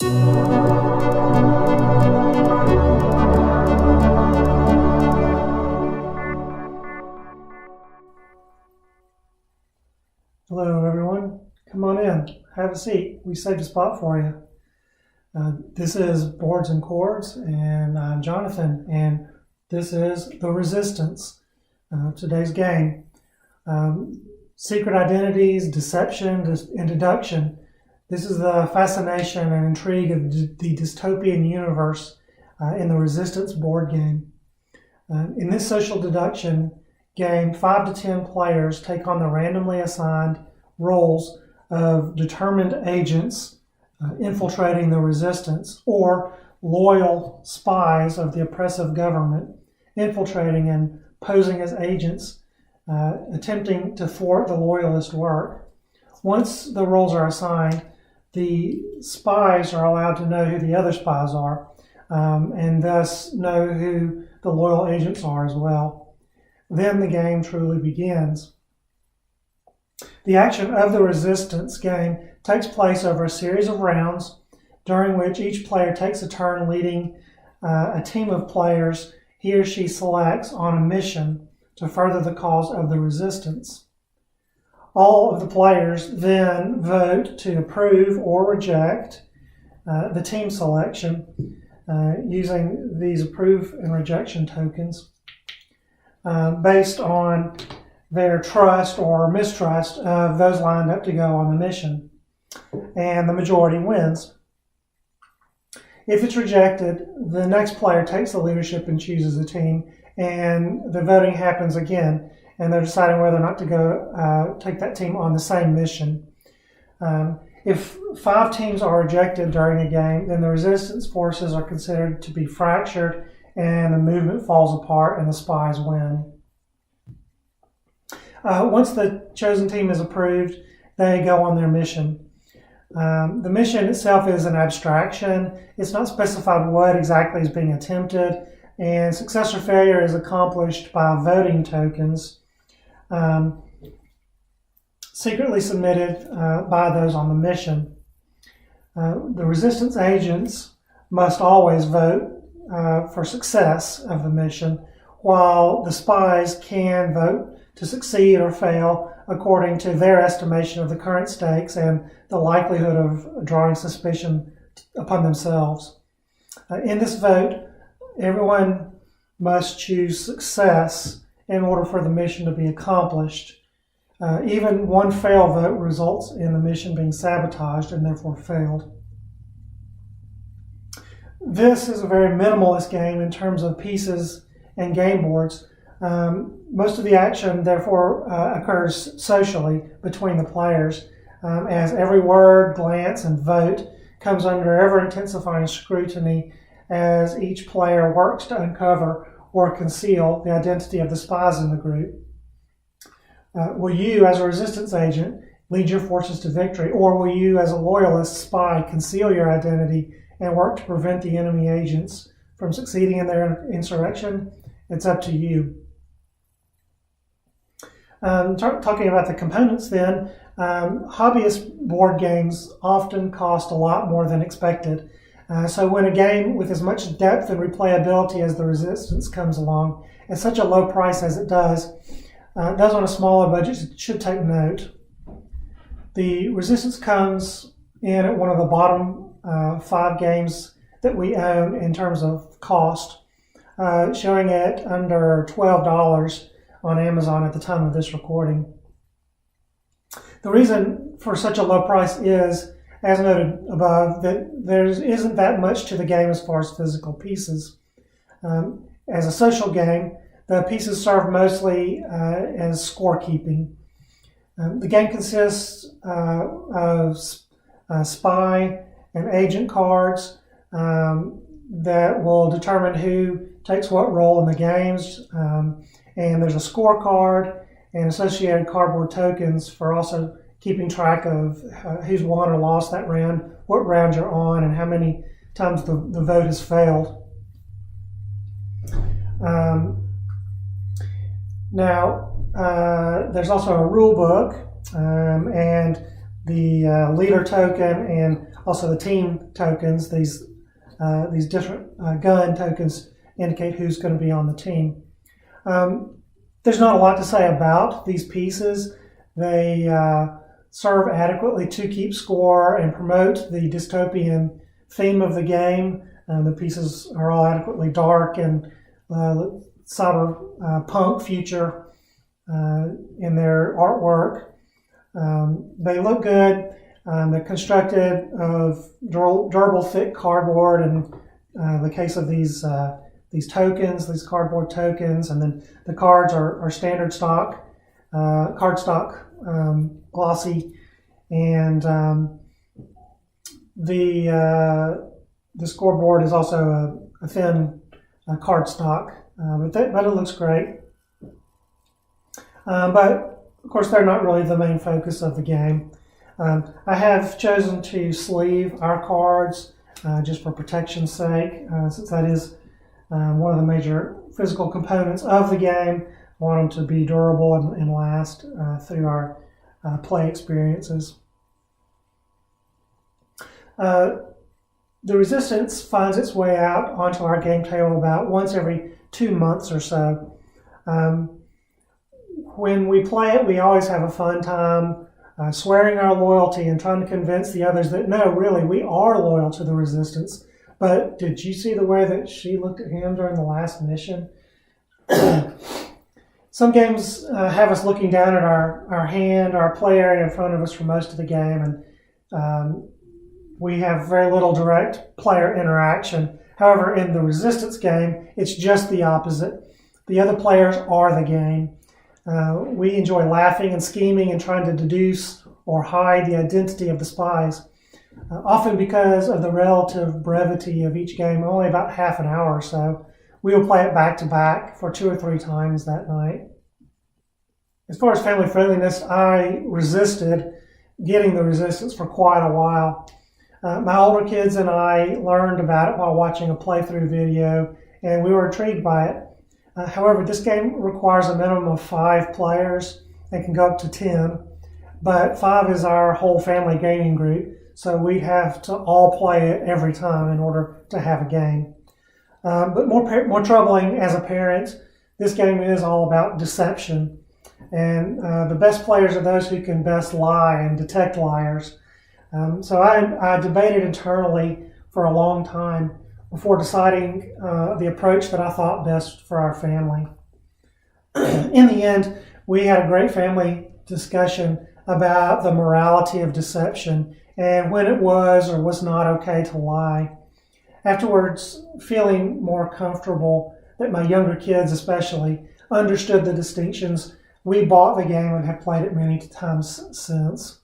Hello everyone, come on in, have a seat. We saved a spot for you. This is Boards and Chords, and I'm Jonathan, and this is The Resistance, today's game. Secret identities, deception, and deduction. This is the fascination and intrigue of the dystopian universe in the Resistance board game. In this social deduction game, 5 to 10 players take on the randomly assigned roles of determined agents infiltrating the resistance, or loyal spies of the oppressive government infiltrating and posing as agents, attempting to thwart the loyalist work. Once the roles are assigned, the spies are allowed to know who the other spies are, and thus know who the loyal agents are as well. Then the game truly begins. The action of the Resistance game takes place over a series of rounds, during which each player takes a turn leading a team of players he or she selects on a mission to further the cause of the Resistance. All of the players then vote to approve or reject the team selection using these approve and rejection tokens based on their trust or mistrust of those lined up to go on the mission. And the majority wins. If it's rejected, the next player takes the leadership and chooses a team, and the voting happens again, and they're deciding whether or not to go take that team on the same mission. If 5 teams are rejected during a game, then the resistance forces are considered to be fractured, and the movement falls apart, and the spies win. Once the chosen team is approved, they go on their mission. The mission itself is an abstraction. It's not specified what exactly is being attempted, and success or failure is accomplished by voting tokens secretly submitted by those on the mission. The resistance agents must always vote for success of the mission, while the spies can vote to succeed or fail according to their estimation of the current stakes and the likelihood of drawing suspicion upon themselves. In this vote, everyone must choose success in order for the mission to be accomplished. Even one fail vote results in the mission being sabotaged and therefore failed. This is a very minimalist game in terms of pieces and game boards. Most of the action, therefore, occurs socially between the players, as every word, glance, and vote comes under ever-intensifying scrutiny as each player works to uncover or conceal the identity of the spies in the group. Will you, as a resistance agent, lead your forces to victory, or will you, as a loyalist spy, conceal your identity and work to prevent the enemy agents from succeeding in their insurrection? It's up to you. Talking about the components then, hobbyist board games often cost a lot more than expected. So when a game with as much depth and replayability as the Resistance comes along, at such a low price as it does, those on a smaller budget should take note. The Resistance comes in at one of the bottom 5 games that we own in terms of cost, showing it under $12 on Amazon at the time of this recording. The reason for such a low price is, as noted above, that there isn't that much to the game as far as physical pieces. As a social game, the pieces serve mostly as scorekeeping. The game consists of spy and agent cards that will determine who takes what role in the games. And there's a scorecard and associated cardboard tokens for also keeping track of who's won or lost that round, what round you're on, and how many times the vote has failed. There's also a rule book and the leader token and also the team tokens. These different gun tokens indicate who's going to be on the team. There's not a lot to say about these pieces. They serve adequately to keep score and promote the dystopian theme of the game. The pieces are all adequately dark and cyberpunk future in their artwork. They look good. They're constructed of durable, thick cardboard, and the case of these tokens, these cardboard tokens, and then the cards are standard stock, cardstock, glossy, and the scoreboard is also a thin cardstock, but it looks great. But of course, they're not really the main focus of the game. I have chosen to sleeve our cards just for protection's sake, since that is one of the major physical components of the game. I want them to be durable and last through our play experiences. The Resistance finds its way out onto our game table about once every 2 months or so. When we play it, we always have a fun time swearing our loyalty and trying to convince the others that, no, really, we are loyal to the Resistance. But did you see the way that she looked at him during the last mission? Some games have us looking down at our hand, our play area in front of us for most of the game, and we have very little direct player interaction. However, in the Resistance game, it's just the opposite. The other players are the game. We enjoy laughing and scheming and trying to deduce or hide the identity of the spies. Often because of the relative brevity of each game, only about half an hour or so, we will play it back to back for 2 or 3 times that night. As far as family friendliness, I resisted getting the Resistance for quite a while. My older kids and I learned about it while watching a playthrough video, and we were intrigued by it. However, this game requires a minimum of 5 players and can go up to 10, but 5 is our whole family gaming group, so we'd have to all play it every time in order to have a game. But more troubling as a parent, this game is all about deception, and the best players are those who can best lie and detect liars. So I debated internally for a long time before deciding the approach that I thought best for our family. In the end, we had a great family discussion about the morality of deception and when it was or was not okay to lie. Afterwards, feeling more comfortable that my younger kids especially understood the distinctions, we bought the game and have played it many times since.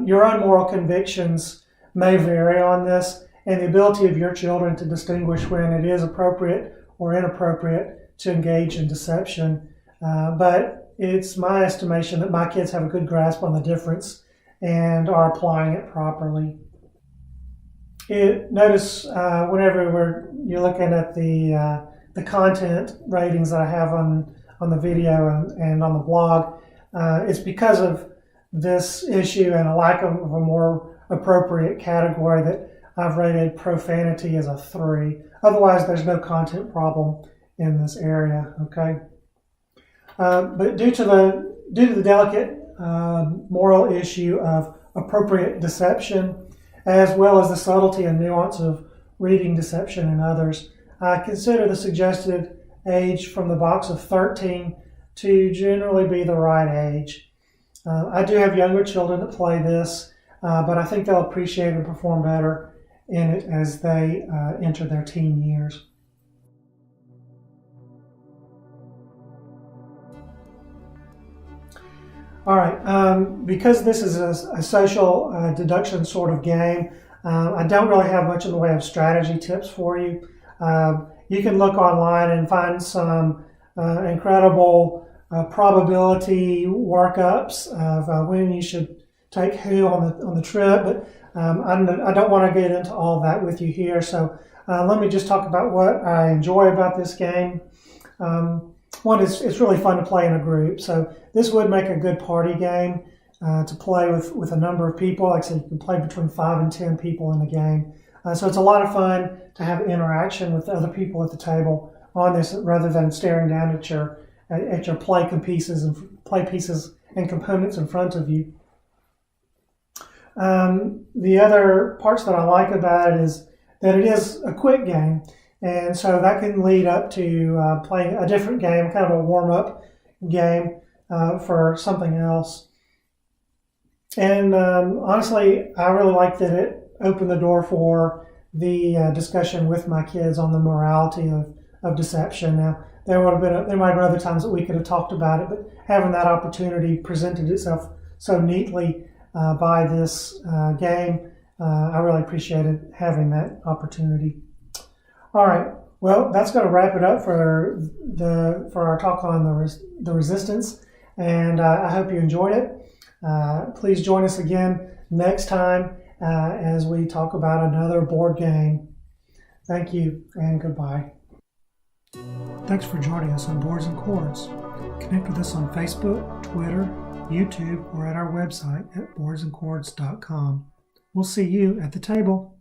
Your own moral convictions may vary on this, and the ability of your children to distinguish when it is appropriate or inappropriate to engage in deception. But it's my estimation that my kids have a good grasp on the difference and are applying it properly. Notice whenever you're looking at the content ratings that I have on the video and on the blog, it's because of this issue and a lack of a more appropriate category that I've rated profanity as a 3. Otherwise, there's no content problem in this area, okay? But due to the delicate moral issue of appropriate deception, as well as the subtlety and nuance of reading deception in others, I consider the suggested age from the box of 13 to generally be the right age. I do have younger children that play this, but I think they'll appreciate and perform better in it as they enter their teen years. All right, because this is a social deduction sort of game, I don't really have much in the way of strategy tips for you. You can look online and find some incredible probability workups of when you should take who on the trip, but I don't want to get into all that with you here. So let me just talk about what I enjoy about this game. One is it's really fun to play in a group. So this would make a good party game. to play with a number of people. Like I said, you can play between 5 and 10 people in the game. So it's a lot of fun to have interaction with other people at the table on this, rather than staring down at your play pieces and components in front of you. The other parts that I like about it is that it is a quick game, and so that can lead up to playing a different game, kind of a warm-up game for something else. And honestly, I really like that it opened the door for the discussion with my kids on the morality of deception. Now, there might have been other times that we could have talked about it, but having that opportunity presented itself so neatly by this game, I really appreciated having that opportunity. All right, well, that's going to wrap it up for our talk on the resistance, and I hope you enjoyed it. Please join us again next time as we talk about another board game. Thank you and goodbye. Thanks for joining us on Boards and Chords. Connect with us on Facebook, Twitter, YouTube, or at our website at boardsandchords.com. We'll see you at the table.